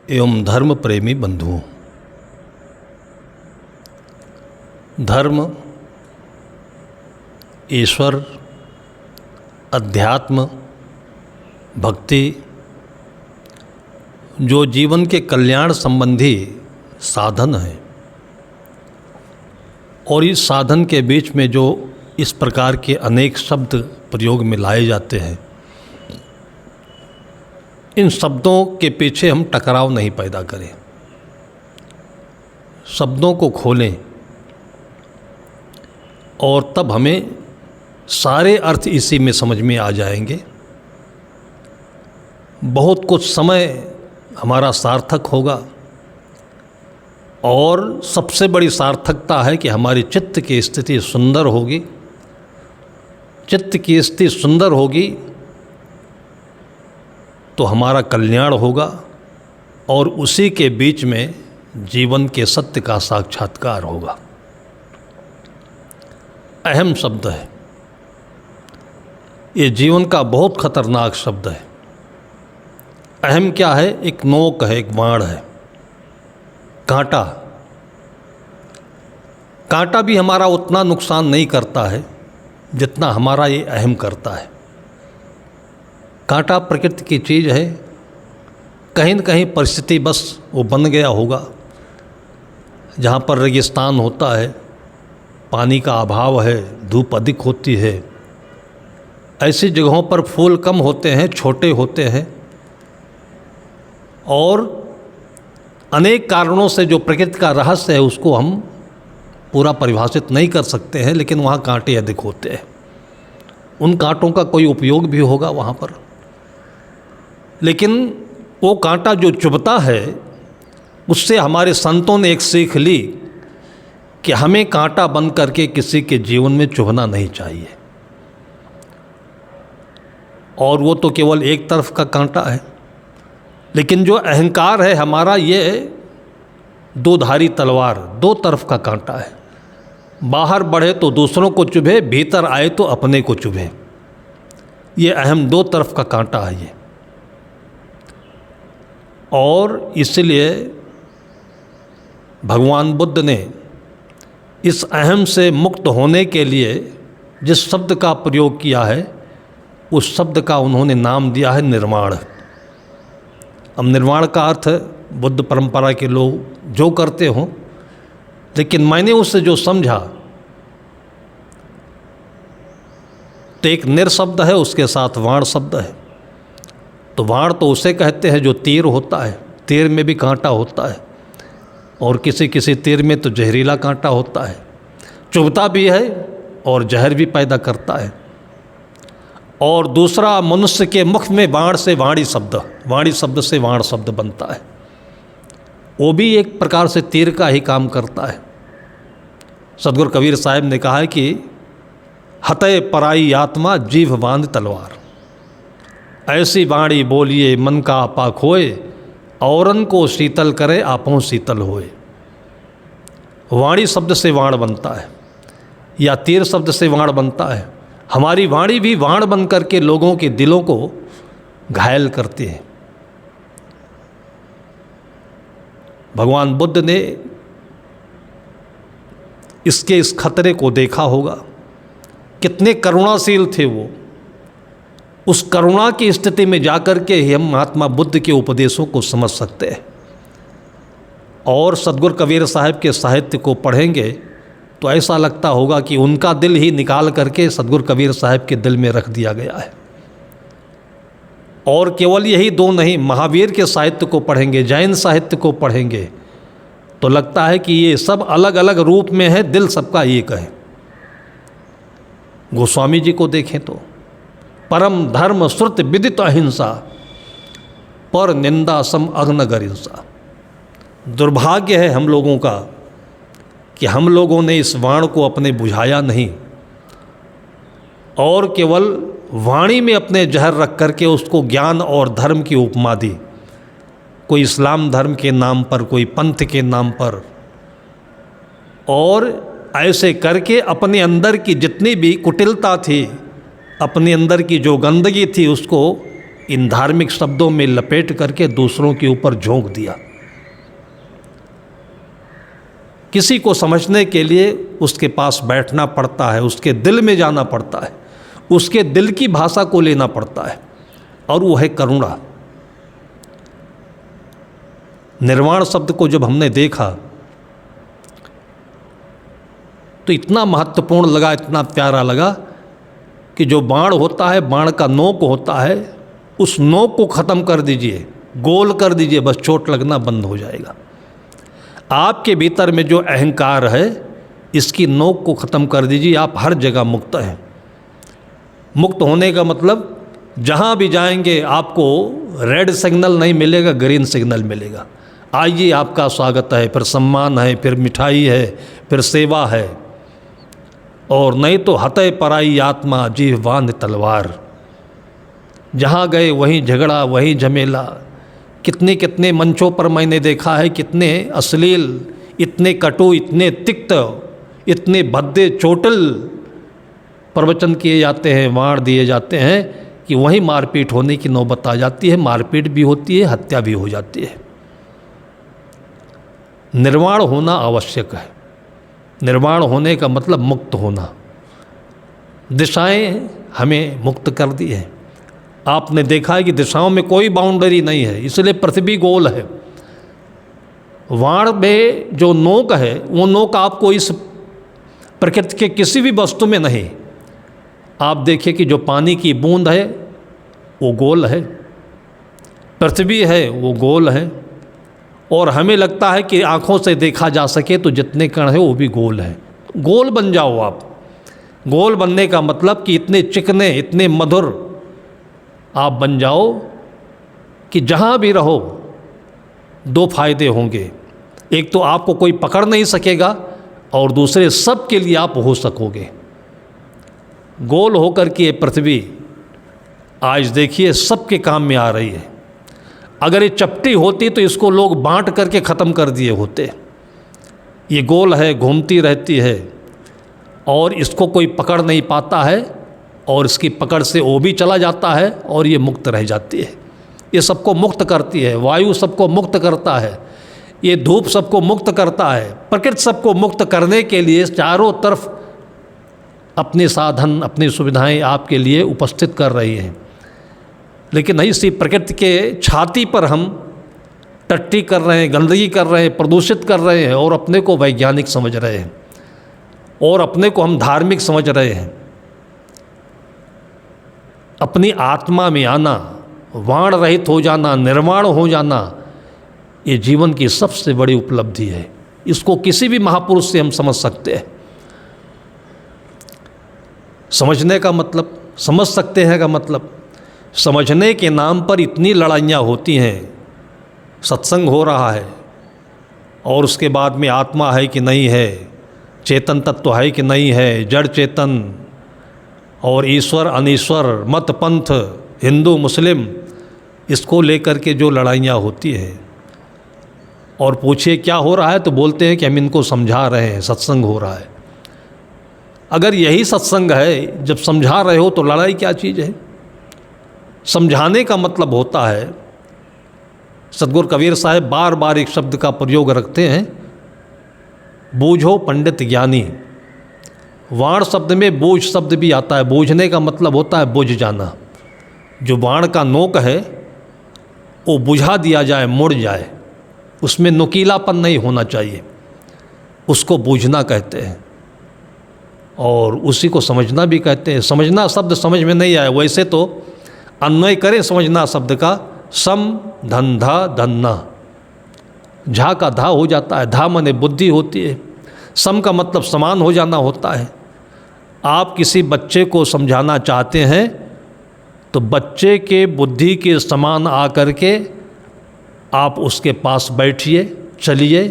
एवं धर्म प्रेमी बंधुओं, धर्म, ईश्वर, अध्यात्म, भक्ति जो जीवन के कल्याण संबंधी साधन है और इस साधन के बीच में जो इस प्रकार के अनेक शब्द प्रयोग में लाए जाते हैं, इन शब्दों के पीछे हम टकराव नहीं पैदा करें, शब्दों को खोलें और तब हमें सारे अर्थ इसी में समझ में आ जाएंगे। बहुत कुछ समय हमारा सार्थक होगा और सबसे बड़ी सार्थकता है कि हमारी चित्त की स्थिति सुंदर होगी। चित्त की स्थिति सुंदर होगी तो हमारा कल्याण होगा और उसी के बीच में जीवन के सत्य का साक्षात्कार होगा। अहम शब्द है, ये जीवन का बहुत खतरनाक शब्द है। अहम क्या है? एक नोक है, एक बाण है, कांटा। कांटा भी हमारा उतना नुकसान नहीं करता है जितना हमारा ये अहम करता है। कांटा प्रकृति की चीज़ है, कहीं न कहीं परिस्थिति बस वो बन गया होगा। जहाँ पर रेगिस्तान होता है, पानी का अभाव है, धूप अधिक होती है, ऐसी जगहों पर फूल कम होते हैं, छोटे होते हैं और अनेक कारणों से जो प्रकृति का रहस्य है उसको हम पूरा परिभाषित नहीं कर सकते हैं, लेकिन वहाँ कांटे अधिक होते हैं। उन कांटों का कोई उपयोग भी होगा वहाँ पर, लेकिन वो कांटा जो चुभता है उससे हमारे संतों ने एक सीख ली कि हमें कांटा बन करके किसी के जीवन में चुभना नहीं चाहिए। और वो तो केवल एक तरफ का कांटा है, लेकिन जो अहंकार है हमारा, ये दो धारी तलवार, दो तरफ का कांटा है। बाहर बढ़े तो दूसरों को चुभे, भीतर आए तो अपने को चुभे। ये अहम दो तरफ का कांटा है ये। और इसलिए भगवान बुद्ध ने इस अहम से मुक्त होने के लिए जिस शब्द का प्रयोग किया है, उस शब्द का उन्होंने नाम दिया है निर्वाण। अब निर्वाण का अर्थ बुद्ध परंपरा के लोग जो करते हों, लेकिन मैंने उससे जो समझा तो एक निर शब्द है, उसके साथ वाण शब्द है। तो वाण तो उसे कहते हैं जो तीर होता है, तीर में भी कांटा होता है और किसी किसी तीर में तो जहरीला कांटा होता है, चुभता भी है और जहर भी पैदा करता है। और दूसरा, मनुष्य के मुख में बाण से वाणी शब्द, वाणी शब्द से वाण शब्द बनता है, वो भी एक प्रकार से तीर का ही काम करता है। सदगुरु कबीर साहब ने कहा है कि हतय पराई आत्मा जीभ बांध तलवार, ऐसी वाणी बोलिए मन का आपा खोए, औरन को शीतल करे आपों शीतल होए। वाणी शब्द से वाण बनता है या तीर शब्द से वाण बनता है। हमारी वाणी भी वाण बन करके लोगों के दिलों को घायल करती है। भगवान बुद्ध ने इसके इस खतरे को देखा होगा। कितने करुणाशील थे वो। उस करुणा की स्थिति में जाकर के ही हम महात्मा बुद्ध के उपदेशों को समझ सकते हैं। और सदगुरु कबीर साहब के साहित्य को पढ़ेंगे तो ऐसा लगता होगा कि उनका दिल ही निकाल करके सदगुरु कबीर साहब के दिल में रख दिया गया है। और केवल यही दो नहीं, महावीर के साहित्य को पढ़ेंगे, जैन साहित्य को पढ़ेंगे तो लगता है कि ये सब अलग अलग रूप में है, दिल सबका एक है। गोस्वामी जी को देखें तो परम धर्म श्रुत विदित अहिंसा, पर निंदा सम अग्न गरिंसा। दुर्भाग्य है हम लोगों का कि हम लोगों ने इस वाण को अपने बुझाया नहीं और केवल वाणी में अपने जहर रख करके उसको ज्ञान और धर्म की उपमा दी। कोई इस्लाम धर्म के नाम पर, कोई पंथ के नाम पर, और ऐसे करके अपने अंदर की जितनी भी कुटिलता थी, अपने अंदर की जो गंदगी थी, उसको इन धार्मिक शब्दों में लपेट करके दूसरों के ऊपर झोंक दिया। किसी को समझने के लिए उसके पास बैठना पड़ता है, उसके दिल में जाना पड़ता है, उसके दिल की भाषा को लेना पड़ता है, और वो है करुणा। निर्वाण शब्द को जब हमने देखा तो इतना महत्वपूर्ण लगा, इतना प्यारा लगा कि जो बाण होता है, बाण का नोक होता है, उस नोक को ख़त्म कर दीजिए, गोल कर दीजिए, बस चोट लगना बंद हो जाएगा। आपके भीतर में जो अहंकार है, इसकी नोक को ख़त्म कर दीजिए, आप हर जगह मुक्त हैं। मुक्त होने का मतलब जहाँ भी जाएंगे आपको रेड सिग्नल नहीं मिलेगा, ग्रीन सिग्नल मिलेगा। आइए, आपका स्वागत है, फिर सम्मान है, फिर मिठाई है, फिर सेवा है, और नहीं तो हते पराई आत्मा जीववान तलवार। जहाँ गए वहीं झगड़ा, वहीं झमेला। कितने कितने मंचों पर मैंने देखा है, कितने अश्लील, इतने कटु, इतने तिक्त, इतने भद्दे चोटल प्रवचन किए जाते हैं, वाण दिए जाते हैं कि वहीं मारपीट होने की नौबत आ जाती है। मारपीट भी होती है, हत्या भी हो जाती है। निर्वाण होना आवश्यक है। निर्वाण होने का मतलब मुक्त होना। दिशाएं हमें मुक्त कर दी है। आपने देखा है कि दिशाओं में कोई बाउंड्री नहीं है, इसलिए पृथ्वी गोल है। वाण में जो नोक है, वो नोक आपको इस प्रकृति के किसी भी वस्तु में नहीं। आप देखिए कि जो पानी की बूंद है वो गोल है, पृथ्वी है वो गोल है, और हमें लगता है कि आँखों से देखा जा सके तो जितने कण है वो भी गोल है। गोल बन जाओ आप। गोल बनने का मतलब कि इतने चिकने, इतने मधुर आप बन जाओ कि जहाँ भी रहो दो फायदे होंगे। एक तो आपको कोई पकड़ नहीं सकेगा, और दूसरे सब के लिए आप हो सकोगे। गोल होकर के पृथ्वी आज देखिए सबके काम में आ रही है। अगर ये चपटी होती तो इसको लोग बांट करके ख़त्म कर दिए होते। ये गोल है, घूमती रहती है, और इसको कोई पकड़ नहीं पाता है, और इसकी पकड़ से वो भी चला जाता है, और ये मुक्त रह जाती है। ये सबको मुक्त करती है। वायु सबको मुक्त करता है, ये धूप सबको मुक्त करता है। प्रकृति सबको मुक्त करने के लिए चारों तरफ अपने साधन, अपनी सुविधाएं आपके लिए उपस्थित कर रही हैं। लेकिन इसी प्रकृति के छाती पर हम टट्टी कर रहे हैं, गंदगी कर रहे हैं, प्रदूषित कर रहे हैं, और अपने को वैज्ञानिक समझ रहे हैं, और अपने को हम धार्मिक समझ रहे हैं। अपनी आत्मा में आना, वाण रहित हो जाना, निर्वाण हो जाना, ये जीवन की सबसे बड़ी उपलब्धि है। इसको किसी भी महापुरुष से हम समझ सकते हैं। समझने का मतलब, समझ सकते हैं का मतलब, समझने के नाम पर इतनी लड़ाइयाँ होती हैं। सत्संग हो रहा है, और उसके बाद में आत्मा है कि नहीं है, चेतन तत्व है कि नहीं है, जड़ चेतन, और ईश्वर अनीश्वर, मत पंथ, हिंदू मुस्लिम, इसको लेकर के जो लड़ाइयाँ होती है। और पूछिए क्या हो रहा है तो बोलते हैं कि हम इनको समझा रहे हैं, सत्संग हो रहा है। अगर यही सत्संग है, जब समझा रहे हो तो लड़ाई क्या चीज़ है? समझाने का मतलब होता है, सतगुरु कबीर साहब बार बार एक शब्द का प्रयोग रखते हैं, बूझो पंडित ज्ञानी। वाण शब्द में बूझ शब्द भी आता है। बूझने का मतलब होता है बुझ जाना। जो वाण का नोक है वो बुझा दिया जाए, मुड़ जाए, उसमें नुकीलापन नहीं होना चाहिए, उसको बूझना कहते हैं, और उसी को समझना भी कहते हैं। समझना शब्द समझ में नहीं आया, वैसे तो अन्वय करें समझना शब्द का, सम धंधा धन्ना, झा का धा हो जाता है, धा माने बुद्धि होती है, सम का मतलब समान हो जाना होता है। आप किसी बच्चे को समझाना चाहते हैं तो बच्चे के बुद्धि के समान आकर के आप उसके पास बैठिए, चलिए,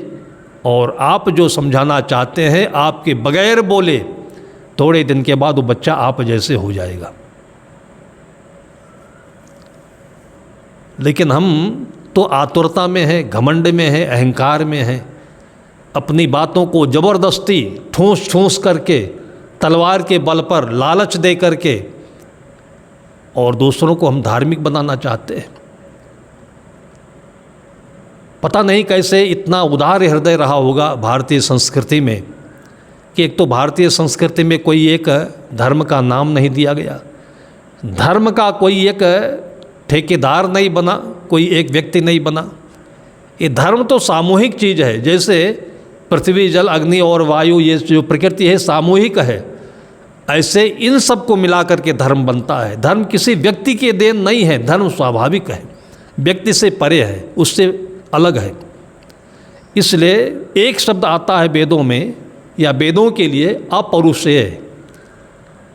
और आप जो समझाना चाहते हैं आपके बगैर बोले थोड़े दिन के बाद वो बच्चा आप जैसे हो जाएगा। लेकिन हम तो आतुरता में हैं, घमंड में हैं, अहंकार में हैं, अपनी बातों को ज़बरदस्ती ठूंस ठूंस करके, तलवार के बल पर लालच दे करके और दूसरों को हम धार्मिक बनाना चाहते हैं। पता नहीं कैसे इतना उदार हृदय रहा होगा भारतीय संस्कृति में कि एक तो भारतीय संस्कृति में कोई एक धर्म का नाम नहीं दिया गया, धर्म का कोई एक ठेकेदार नहीं बना, कोई एक व्यक्ति नहीं बना। ये धर्म तो सामूहिक चीज़ है, जैसे पृथ्वी जल अग्नि और वायु ये जो प्रकृति है सामूहिक है, ऐसे इन सब को मिला करके धर्म बनता है। धर्म किसी व्यक्ति के देन नहीं है, धर्म स्वाभाविक है, व्यक्ति से परे है, उससे अलग है। इसलिए एक शब्द आता है वेदों में या वेदों के लिए अपौरुषेय,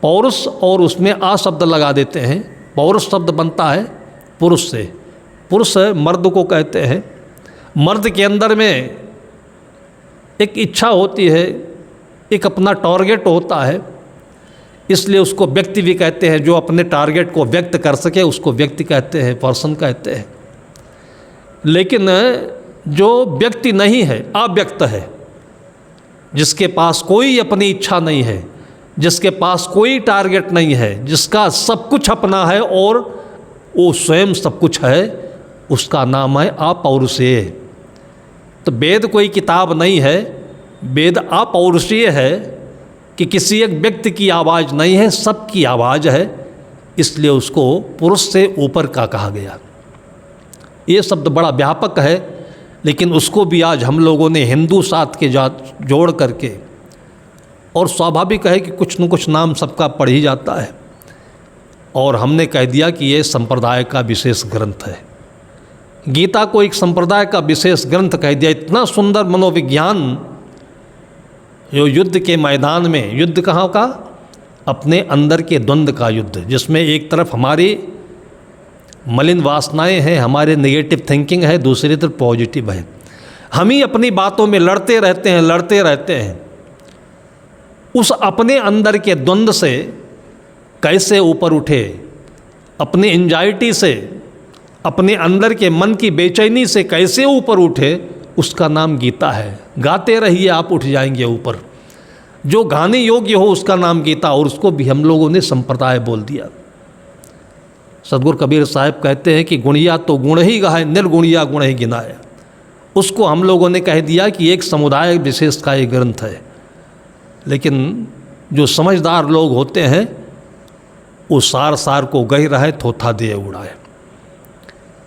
पौरुष और उसमें आ शब्द लगा देते हैं, पौरुष शब्द बनता है पुरुष से। पुरुष मर्द को कहते हैं। मर्द के अंदर में एक इच्छा होती है, एक अपना टारगेट होता है, इसलिए उसको व्यक्ति भी कहते हैं। जो अपने टारगेट को व्यक्त कर सके उसको व्यक्ति कहते हैं, पर्सन कहते हैं। लेकिन जो व्यक्ति नहीं है, अव्यक्त है, जिसके पास कोई अपनी इच्छा नहीं है, जिसके पास कोई टारगेट नहीं है, जिसका सब कुछ अपना है और वो स्वयं सब कुछ है, उसका नाम है अपौरुषेय। तो वेद कोई किताब नहीं है, वेद अपौरुषीय है कि किसी एक व्यक्ति की आवाज़ नहीं है, सबकी आवाज़ है, इसलिए उसको पुरुष से ऊपर का कहा गया। ये शब्द बड़ा व्यापक है, लेकिन उसको भी आज हम लोगों ने हिंदू साथ के जोड़ करके, और स्वाभाविक है कि कुछ न कुछ नाम सबका पढ़ ही जाता है, और हमने कह दिया कि ये संप्रदाय का विशेष ग्रंथ है। गीता को एक संप्रदाय का विशेष ग्रंथ कह दिया। इतना सुंदर मनोविज्ञान, जो युद्ध के मैदान में, युद्ध कहाँ का? अपने अंदर के द्वंद्व का युद्ध, जिसमें एक तरफ हमारी मलिन वासनाएं हैं, हमारे नेगेटिव थिंकिंग है, दूसरी तरफ पॉजिटिव है। हम ही अपनी बातों में लड़ते रहते हैं। उस अपने अंदर के द्वंद्व से कैसे ऊपर उठे, अपनी एंजाइटी से, अपने अंदर के मन की बेचैनी से कैसे ऊपर उठे, उसका नाम गीता है। गाते रहिए, आप उठ जाएंगे ऊपर। जो गाने योग्य हो उसका नाम गीता, और उसको भी हम लोगों ने संप्रदाय बोल दिया। सदगुरु कबीर साहब कहते हैं कि गुणिया तो गुण ही गाए, निर्गुणिया गुण ही गिनाए। उसको हम लोगों ने कह दिया कि एक समुदाय विशेष का एक ग्रंथ है। लेकिन जो समझदार लोग होते हैं वो सार को गह रहे, थोथा दिए उड़ाए।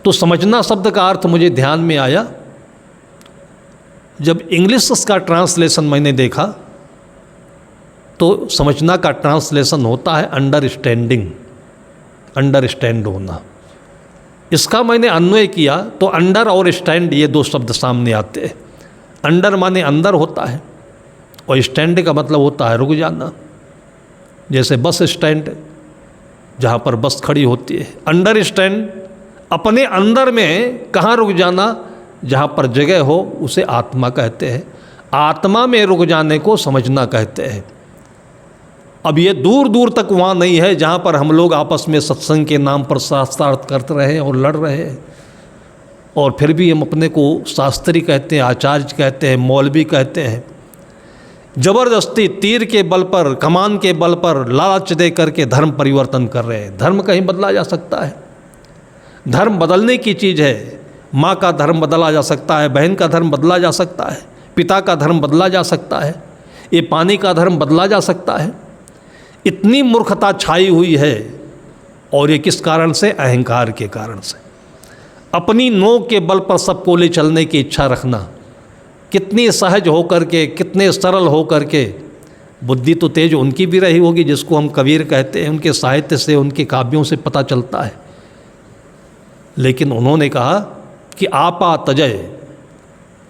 तो समझना शब्द का अर्थ मुझे ध्यान में आया जब इंग्लिश का ट्रांसलेशन मैंने देखा, तो समझना का ट्रांसलेशन होता है अंडरस्टैंडिंग, अंडरस्टैंड होना। इसका मैंने अन्वय किया तो अंडर और स्टैंड ये दो शब्द सामने आते हैं। अंडर माने अंदर होता है और स्टैंड का मतलब होता है रुक जाना। जैसे बस स्टैंड जहाँ पर बस खड़ी होती है, अंडरस्टैंड अपने अंदर में कहाँ रुक जाना, जहाँ पर जगह हो उसे आत्मा कहते हैं। आत्मा में रुक जाने को समझना कहते हैं। अब ये दूर दूर तक वहाँ नहीं है जहाँ पर हम लोग आपस में सत्संग के नाम पर शास्त्रार्थ करते रहे और लड़ रहे हैं, और फिर भी हम अपने को शास्त्री कहते हैं, आचार्य कहते हैं, मौलवी कहते हैं। जबरदस्ती तीर के बल पर, कमान के बल पर लालच दे करके धर्म परिवर्तन कर रहे हैं। धर्म कहीं बदला जा सकता है, धर्म बदलने की चीज़ है। माँ का धर्म बदला जा सकता है, बहन का धर्म बदला जा सकता है, पिता का धर्म बदला जा सकता है, ये पानी का धर्म बदला जा सकता है। इतनी मूर्खता छाई हुई है, और ये किस कारण से? अहंकार के कारण से। अपनी नोक के बल पर सबको ले चलने की इच्छा रखना। कितनी सहज होकर के, कितने सरल होकर के। बुद्धि तो तेज उनकी भी रही होगी जिसको हम कबीर कहते हैं, उनके साहित्य से, उनके काव्यों से पता चलता है। लेकिन उन्होंने कहा कि आपा तजय।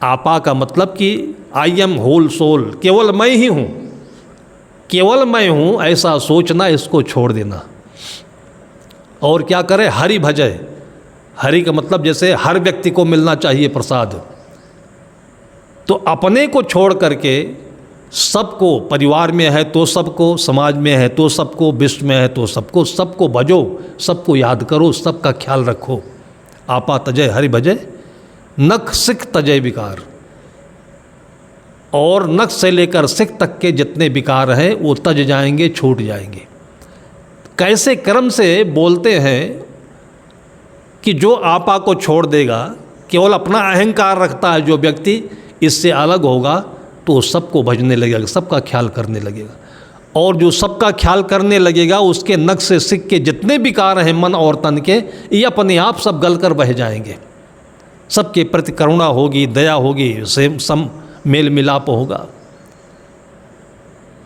आपा का मतलब कि आई एम होल सोल, केवल मैं ही हूँ, केवल मैं हूँ, ऐसा सोचना, इसको छोड़ देना। और क्या करे? हरि भजय। हरि का मतलब जैसे हर व्यक्ति को मिलना चाहिए प्रसाद, तो अपने को छोड़ करके सबको, परिवार में है तो सबको, समाज में है तो सबको, विश्व में है तो सबको, सबको भजो, सबको याद करो, सबका ख्याल रखो। आपा तजय हरि भजय, नख सिख तजय विकार। और नख से लेकर सिख तक के जितने विकार हैं वो तज जाएंगे, छूट जाएंगे। कैसे क्रम से बोलते हैं कि जो आपा को छोड़ देगा, केवल अपना अहंकार रखता है जो व्यक्ति, इससे अलग होगा तो सबको भजने लगेगा, सबका ख्याल करने लगेगा। और जो सबका ख्याल करने लगेगा उसके नख से सिक के जितने विकार हैं मन और तन के, ये अपने आप सब गलकर बह जाएंगे। सबके प्रति करुणा होगी, दया होगी, सम मेल मिलाप होगा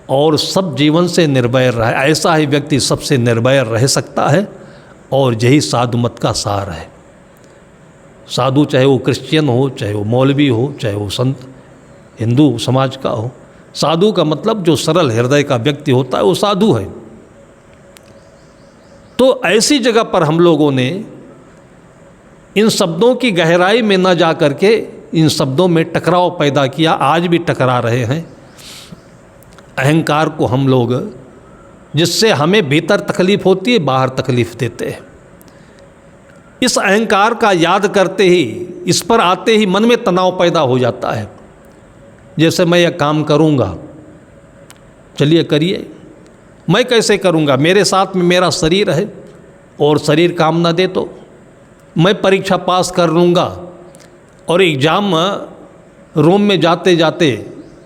और सब जीवन से निर्भय रहे। ऐसा ही व्यक्ति सबसे निर्भय रह सकता है और यही साधु मत का सार है। साधु चाहे वो क्रिश्चियन हो, चाहे वो मौलवी हो, चाहे वो संत हिंदू समाज का हो, साधु का मतलब जो सरल हृदय का व्यक्ति होता है वो साधु है। तो ऐसी जगह पर हम लोगों ने इन शब्दों की गहराई में न जा करके इन शब्दों में टकराव पैदा किया, आज भी टकरा रहे हैं। अहंकार को हम लोग, जिससे हमें भीतर तकलीफ होती है, बाहर तकलीफ देते हैं। इस अहंकार का याद करते ही, इस पर आते ही मन में तनाव पैदा हो जाता है। जैसे मैं यह काम करूँगा, चलिए करिए, मैं कैसे करूँगा, मेरे साथ में मेरा शरीर है और शरीर काम ना दे तो मैं परीक्षा पास कर लूँगा। और एग्ज़ाम रूम में जाते जाते,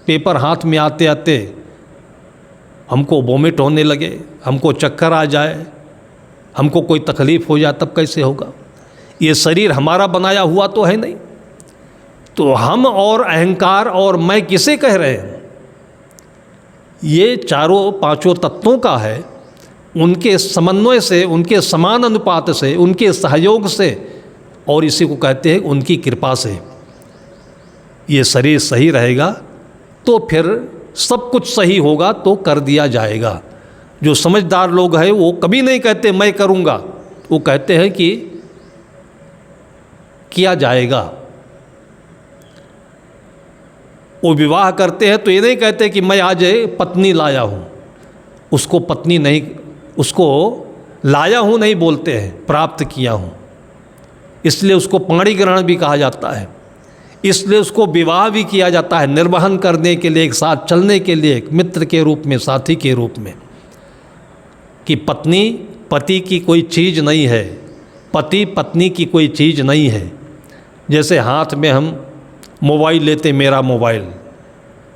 पेपर हाथ में आते आते हमको वोमिट होने लगे, हमको चक्कर आ जाए, हमको कोई तकलीफ़ हो जाए, तब कैसे होगा? ये शरीर हमारा बनाया हुआ तो है नहीं। तो हम और अहंकार और मैं किसे कह रहे हैं? ये चारों पांचों तत्वों का है। उनके समन्वय से, उनके समान अनुपात से, उनके सहयोग से, और इसी को कहते हैं उनकी कृपा से ये शरीर सही रहेगा तो फिर सब कुछ सही होगा, तो कर दिया जाएगा। जो समझदार लोग हैं वो कभी नहीं कहते मैं करूँगा, वो कहते हैं कि किया जाएगा। वो विवाह करते हैं तो ये नहीं कहते कि मैं आज पत्नी लाया हूँ, उसको पत्नी नहीं, उसको लाया हूँ नहीं बोलते हैं, प्राप्त किया हूँ। इसलिए उसको पाणी ग्रहण भी कहा जाता है, इसलिए उसको विवाह भी किया जाता है, निर्वहन करने के लिए, एक साथ चलने के लिए, एक मित्र के रूप में, साथी के रूप में। कि पत्नी पति की कोई चीज़ नहीं है, पति पत्नी की कोई चीज़ नहीं है। जैसे हाथ में हम मोबाइल लेते, मेरा मोबाइल,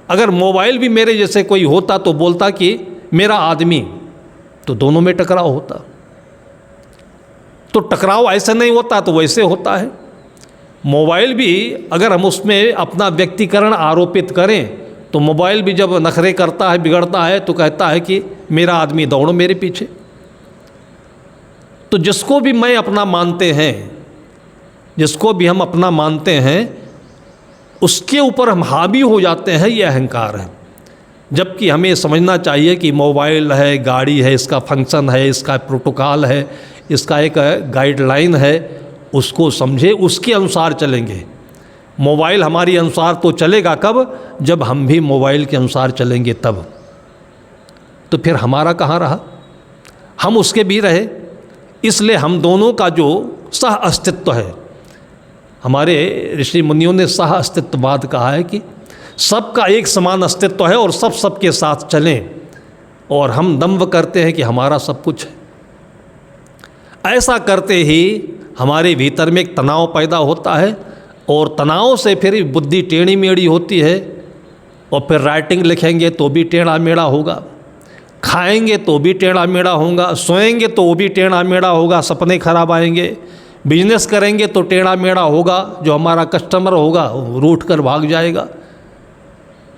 अगर मोबाइल भी मेरे जैसे कोई होता तो बोलता कि मेरा आदमी, तो दोनों में टकराव होता। तो टकराव ऐसा नहीं होता तो वैसे होता है। मोबाइल भी अगर हम उसमें अपना व्यक्तिकरण आरोपित करें तो मोबाइल भी जब नखरे करता है, बिगड़ता है, तो कहता है कि मेरा आदमी, दौड़ो मेरे पीछे। तो जिसको भी मैं अपना मानते हैं, जिसको भी हम अपना मानते हैं, उसके ऊपर हम हावी हो जाते हैं, ये अहंकार है। जबकि हमें समझना चाहिए कि मोबाइल है, गाड़ी है, इसका फंक्शन है, इसका प्रोटोकॉल है, इसका एक गाइडलाइन है, उसको समझे, उसके अनुसार चलेंगे। मोबाइल हमारी अनुसार तो चलेगा कब? जब हम भी मोबाइल के अनुसार चलेंगे तब। तो फिर हमारा कहाँ रहा? हम उसके भी रहे। इसलिए हम दोनों का जो सह अस्तित्व है, हमारे ऋषि मुनियों ने सह अस्तित्ववाद कहा है कि सबका एक समान अस्तित्व है और सब सबके साथ चलें, और हम दंभ करते हैं कि हमारा सब कुछ है। ऐसा करते ही हमारे भीतर में एक तनाव पैदा होता है, और तनाव से फिर बुद्धि टेढ़ी मेढ़ी होती है, और फिर राइटिंग लिखेंगे तो भी टेढ़ा मेढ़ा होगा, खाएंगे तो भी टेढ़ा मेढ़ा होगा, सोएंगे तो वो भी टेढ़ा मेढ़ा होगा, सपने खराब आएंगे, बिजनेस करेंगे तो टेढ़ा मेढ़ा होगा, जो हमारा कस्टमर होगा वो रूठ कर भाग जाएगा।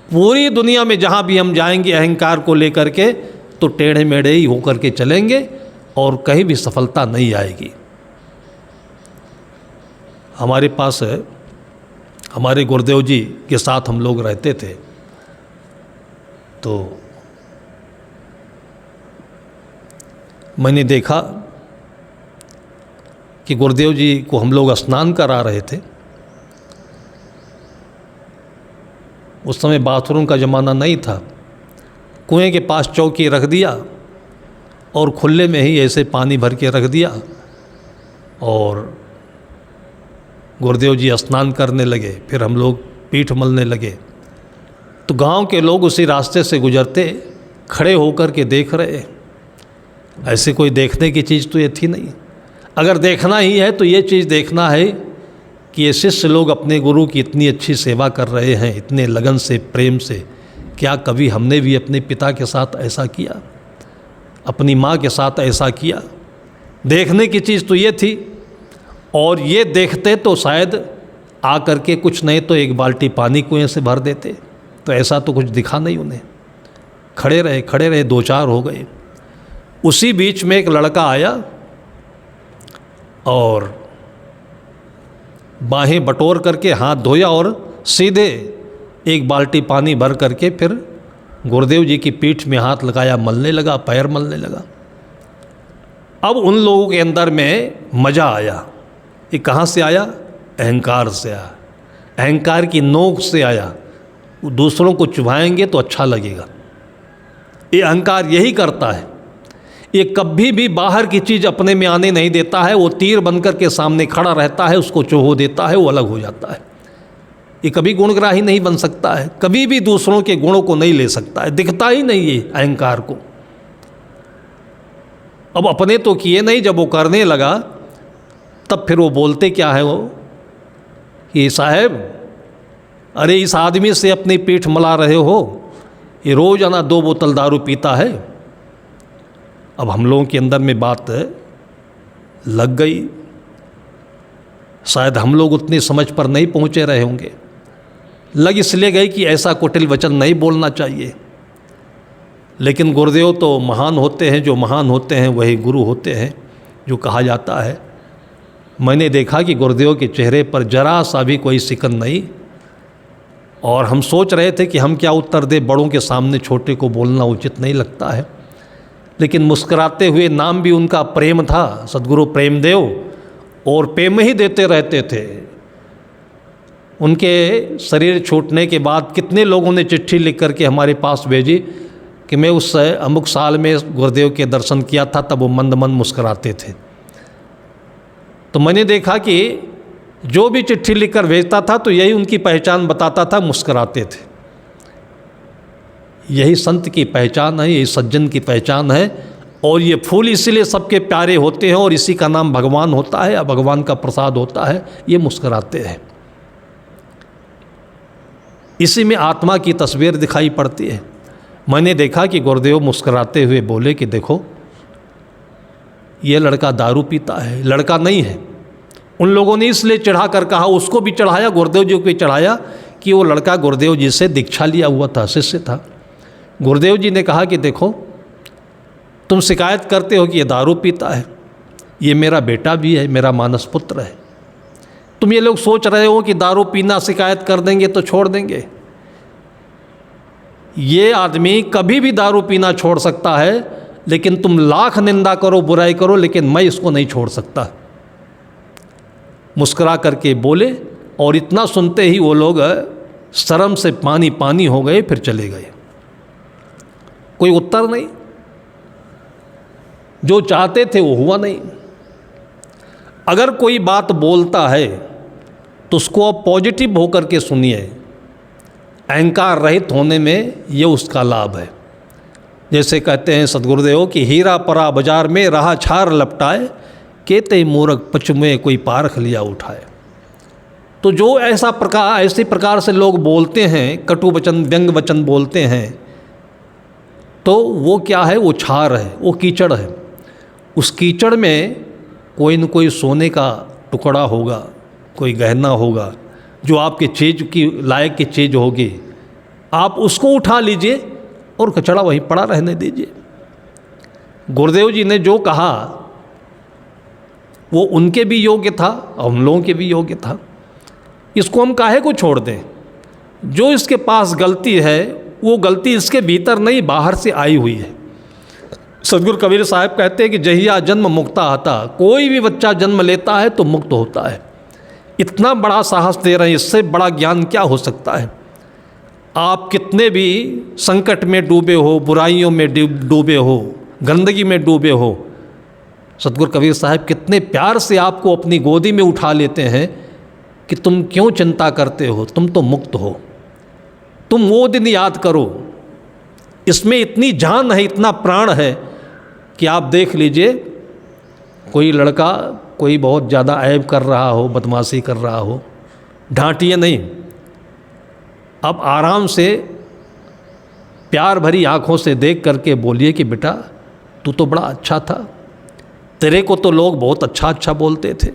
पूरी दुनिया में जहाँ भी हम जाएंगे अहंकार को लेकर के, तो टेढ़े मेढ़े ही होकर के चलेंगे और कहीं भी सफलता नहीं आएगी। हमारे पास हमारे गुरुदेव जी के साथ हम लोग रहते थे, तो मैंने देखा कि गुरुदेव जी को हम लोग स्नान करा रहे थे। उस समय बाथरूम का ज़माना नहीं था, कुएं के पास चौकी रख दिया और खुले में ही ऐसे पानी भर के रख दिया, और गुरुदेव जी स्नान करने लगे। फिर हम लोग पीठ मलने लगे, तो गांव के लोग उसी रास्ते से गुजरते खड़े होकर के देख रहे। ऐसी कोई देखने की चीज़ तो ये थी नहीं। अगर देखना ही है तो ये चीज़ देखना है कि ये शिष्य लोग अपने गुरु की इतनी अच्छी सेवा कर रहे हैं, इतने लगन से, प्रेम से, क्या कभी हमने भी अपने पिता के साथ ऐसा किया, अपनी माँ के साथ ऐसा किया? देखने की चीज़ तो ये थी। और ये देखते तो शायद आ करके कुछ नहीं तो एक बाल्टी पानी कुएं से भर देते, तो ऐसा तो कुछ दिखा नहीं उन्हें। खड़े रहे, दो चार हो गए। उसी बीच में एक लड़का आया और बाहें बटोर करके हाथ धोया और सीधे एक बाल्टी पानी भर करके फिर गुरुदेव जी की पीठ में हाथ लगाया, मलने लगा, पैर मलने लगा। अब उन लोगों के अंदर में मज़ा आया। ये कहाँ से आया? अहंकार से आया, अहंकार की नोक से आया। दूसरों को चुभाएंगे तो अच्छा लगेगा। ये अहंकार यही करता है। ये कभी भी बाहर की चीज़ अपने में आने नहीं देता है। वो तीर बनकर के सामने खड़ा रहता है, उसको चोहो देता है, वो अलग हो जाता है। ये कभी गुणग्राही नहीं बन सकता है, कभी भी दूसरों के गुणों को नहीं ले सकता है, दिखता ही नहीं है अहंकार को। अब अपने तो किए नहीं, जब वो करने लगा तब फिर वो बोलते क्या है वो कि साहब, अरे इस आदमी से अपनी पीठ मला रहे हो, ये रोज़ाना 2 बोतल दारू पीता है। अब हम लोगों के अंदर में बात लग गई। शायद हम लोग उतनी समझ पर नहीं पहुंचे रहे होंगे, लग इसलिए गई कि ऐसा कुटिल वचन नहीं बोलना चाहिए। लेकिन गुरुदेव तो महान होते हैं, जो महान होते हैं वही गुरु होते हैं, जो कहा जाता है। मैंने देखा कि गुरुदेव के चेहरे पर जरा सा भी कोई सिकन नहीं, और हम सोच रहे थे कि हम क्या उत्तर दे, बड़ों के सामने छोटे को बोलना उचित नहीं लगता है। लेकिन मुस्कुराते हुए, नाम भी उनका प्रेम था, सद्गुरु प्रेमदेव, और प्रेम ही देते रहते थे। उनके शरीर छूटने के बाद कितने लोगों ने चिट्ठी लिख करके हमारे पास भेजी कि मैं उस अमुक साल में गुरुदेव के दर्शन किया था, तब वो मंद मंद मुस्कुराते थे। तो मैंने देखा कि जो भी चिट्ठी लिखकर भेजता था तो यही उनकी पहचान बताता था, मुस्कुराते थे। यही संत की पहचान है, यही सज्जन की पहचान है। और ये फूल इसीलिए सबके प्यारे होते हैं, और इसी का नाम भगवान होता है या भगवान का प्रसाद होता है। ये मुस्कुराते हैं, इसी में आत्मा की तस्वीर दिखाई पड़ती है। मैंने देखा कि गुरुदेव मुस्कुराते हुए बोले कि देखो, ये लड़का दारू पीता है, लड़का नहीं है। उन लोगों ने इसलिए चढ़ा कर कहा, उसको भी चढ़ाया, गुरुदेव जी को भी चढ़ाया, कि वो लड़का गुरुदेव जी से दीक्षा लिया हुआ था, शिष्य था। गुरुदेव जी ने कहा कि देखो, तुम शिकायत करते हो कि ये दारू पीता है, ये मेरा बेटा भी है, मेरा मानस पुत्र है। तुम ये लोग सोच रहे हो कि दारू पीना शिकायत कर देंगे तो छोड़ देंगे। ये आदमी कभी भी दारू पीना छोड़ सकता है, लेकिन तुम लाख निंदा करो, बुराई करो, लेकिन मैं इसको नहीं छोड़ सकता। मुस्कुरा करके बोले, और इतना सुनते ही वो लोग शर्म से पानी पानी हो गए, फिर चले गए। कोई उत्तर नहीं, जो चाहते थे वो हुआ नहीं। अगर कोई बात बोलता है तो उसको आप पॉजिटिव होकर के सुनिए। अहंकार रहित होने में ये उसका लाभ है। जैसे कहते हैं सद्गुरुदेव कि हीरा परा बाजार में रहा छार लपटाए, केते मूरख पचमे कोई पारख लिया उठाए। तो जो ऐसे प्रकार से लोग बोलते हैं, कटु वचन, व्यंग वचन बोलते हैं, तो वो क्या है? वो छार है, वो कीचड़ है। उस कीचड़ में कोई न कोई सोने का टुकड़ा होगा, कोई गहना होगा, जो आपके चीज़ की लायक की चीज़ होगी। आप उसको उठा लीजिए और कचड़ा वहीं पड़ा रहने दीजिए। गुरुदेव जी ने जो कहा वो उनके भी योग्य था और हम लोगों के भी योग्य था। इसको हम काहे को छोड़ दें? जो इसके पास गलती है वो गलती इसके भीतर नहीं, बाहर से आई हुई है। सदगुरु कबीर साहब कहते हैं कि जहिया जन्म मुक्ता आता, कोई भी बच्चा जन्म लेता है तो मुक्त होता है। इतना बड़ा साहस दे रहे हैं, इससे बड़ा ज्ञान क्या हो सकता है? आप कितने भी संकट में डूबे हो, बुराइयों में डूबे हो, गंदगी में डूबे हो, सदगुरु कबीर साहब कितने प्यार से आपको अपनी गोदी में उठा लेते हैं कि तुम क्यों चिंता करते हो, तुम तो मुक्त हो। तुम वो दिन याद करो, इसमें इतनी जान है, इतना प्राण है कि आप देख लीजिए कोई लड़का कोई बहुत ज़्यादा ऐब कर रहा हो, बदमाशी कर रहा हो, डांटिए नहीं, अब आराम से प्यार भरी आँखों से देख करके बोलिए कि बेटा तू तो बड़ा अच्छा था, तेरे को तो लोग बहुत अच्छा अच्छा बोलते थे।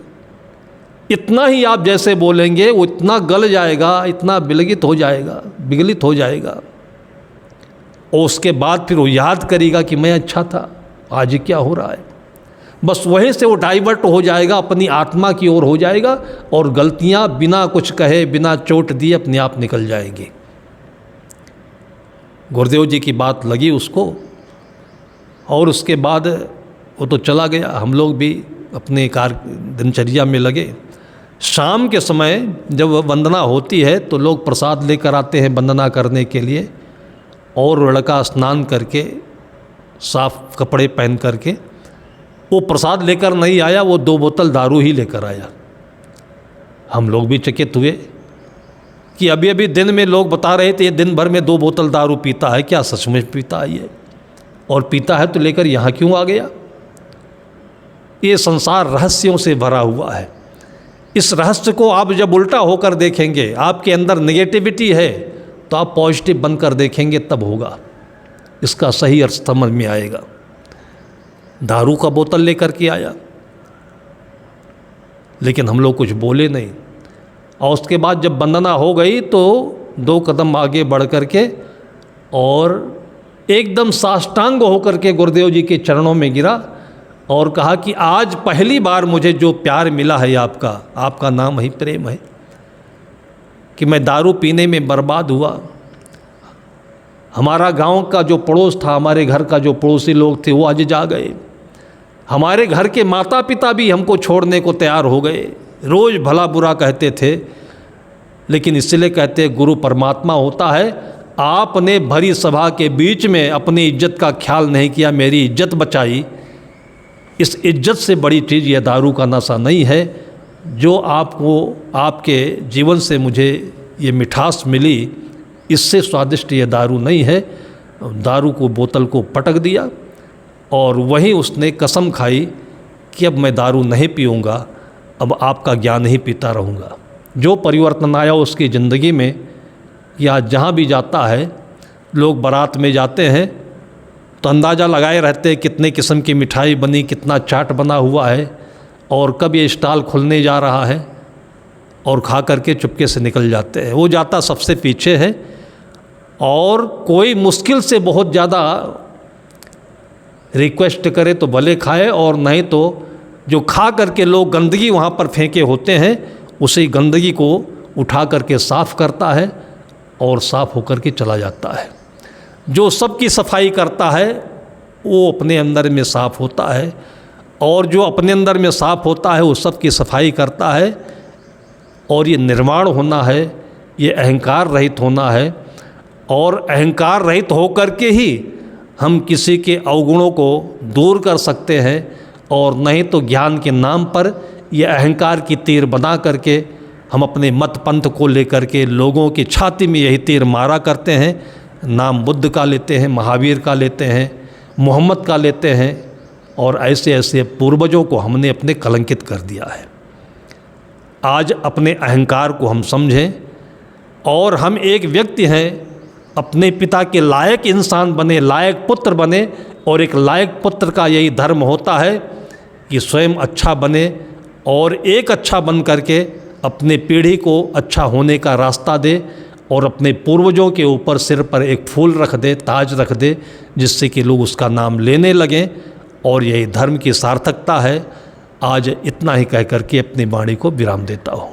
इतना ही आप जैसे बोलेंगे वो इतना गल जाएगा, इतना विगलित हो जाएगा, और उसके बाद फिर वो याद करेगा कि मैं अच्छा था, आज क्या हो रहा है। बस वहीं से वो डाइवर्ट हो जाएगा, अपनी आत्मा की ओर हो जाएगा, और गलतियां बिना कुछ कहे, बिना चोट दिए अपने आप निकल जाएंगी। गुरुदेव जी की बात लगी उसको, और उसके बाद वो तो चला गया। हम लोग भी अपने दिनचर्या में लगे। शाम के समय जब वंदना होती है तो लोग प्रसाद लेकर आते हैं वंदना करने के लिए, और लड़का स्नान करके साफ कपड़े पहन करके, वो प्रसाद लेकर नहीं आया, वो 2 बोतल दारू ही लेकर आया। हम लोग भी चकित हुए कि अभी अभी दिन में लोग बता रहे थे ये दिन भर में 2 बोतल दारू पीता है, क्या सच में पीता है ये? और पीता है तो लेकर यहाँ क्यों आ गया? ये संसार रहस्यों से भरा हुआ है। इस रहस्य को आप जब उल्टा होकर देखेंगे, आपके अंदर नेगेटिविटी है, तो आप पॉजिटिव बनकर देखेंगे, तब होगा इसका सही अर्थ समझ में आएगा। दारू का बोतल लेकर के आया, लेकिन हम लोग कुछ बोले नहीं। और उसके बाद जब वंदना हो गई तो 2 कदम आगे बढ़ कर के और एकदम साष्टांग होकर के गुरुदेव जी के चरणों में गिरा और कहा कि आज पहली बार मुझे जो प्यार मिला है आपका नाम ही प्रेम है, कि मैं दारू पीने में बर्बाद हुआ। हमारा गांव का जो पड़ोस था, हमारे घर का जो पड़ोसी लोग थे, वो आज जा गए। हमारे घर के माता पिता भी हमको छोड़ने को तैयार हो गए। रोज़ भला बुरा कहते थे, लेकिन इसलिए कहते गुरु परमात्मा होता है। आपने भरी सभा के बीच में अपनी इज्जत का ख्याल नहीं किया, मेरी इज्जत बचाई। इस इज्जत से बड़ी चीज़ यह दारू का नशा नहीं है। जो आपको आपके जीवन से मुझे ये मिठास मिली, इससे स्वादिष्ट ये दारू नहीं है। दारू को बोतल को पटक दिया और वहीं उसने कसम खाई कि अब मैं दारू नहीं पीऊँगा, अब आपका ज्ञान ही पीता रहूँगा। जो परिवर्तन आया उसकी ज़िंदगी में, या जहाँ भी जाता है, लोग बारात में जाते हैं तो अंदाज़ा लगाए रहते हैं कितने किस्म की मिठाई बनी, कितना चाट बना हुआ है और कब ये स्टॉल खुलने जा रहा है, और खा करके चुपके से निकल जाते हैं। वो जाता सबसे पीछे है, और कोई मुश्किल से बहुत ज़्यादा रिक्वेस्ट करे तो भले खाए, और नहीं तो जो खा करके लोग गंदगी वहाँ पर फेंके होते हैं, उसी गंदगी को उठा करके साफ़ करता है और साफ़ होकर के चला जाता है। जो सबकी सफाई करता है वो अपने अंदर में साफ़ होता है, और जो अपने अंदर में साफ़ होता है वो सबकी सफाई करता है। और ये निर्वाण होना है, ये अहंकार रहित होना है, और अहंकार रहित होकर के ही हम किसी के अवगुणों को दूर कर सकते हैं। और नहीं तो ज्ञान के नाम पर ये अहंकार की तीर बना करके हम अपने मत पंथ को लेकर के लोगों की छाती में यही तीर मारा करते हैं। नाम बुद्ध का लेते हैं, महावीर का लेते हैं, मोहम्मद का लेते हैं, और ऐसे ऐसे पूर्वजों को हमने अपने कलंकित कर दिया है। आज अपने अहंकार को हम समझें, और हम एक व्यक्ति हैं, अपने पिता के लायक इंसान बने, लायक पुत्र बने। और एक लायक पुत्र का यही धर्म होता है कि स्वयं अच्छा बने, और एक अच्छा बन करके अपने पीढ़ी को अच्छा होने का रास्ता दे, और अपने पूर्वजों के ऊपर सिर पर एक फूल रख दे, ताज रख दे, जिससे कि लोग उसका नाम लेने लगें। और यही धर्म की सार्थकता है। आज इतना ही कह करके अपनी वाणी को विराम देता हूँ।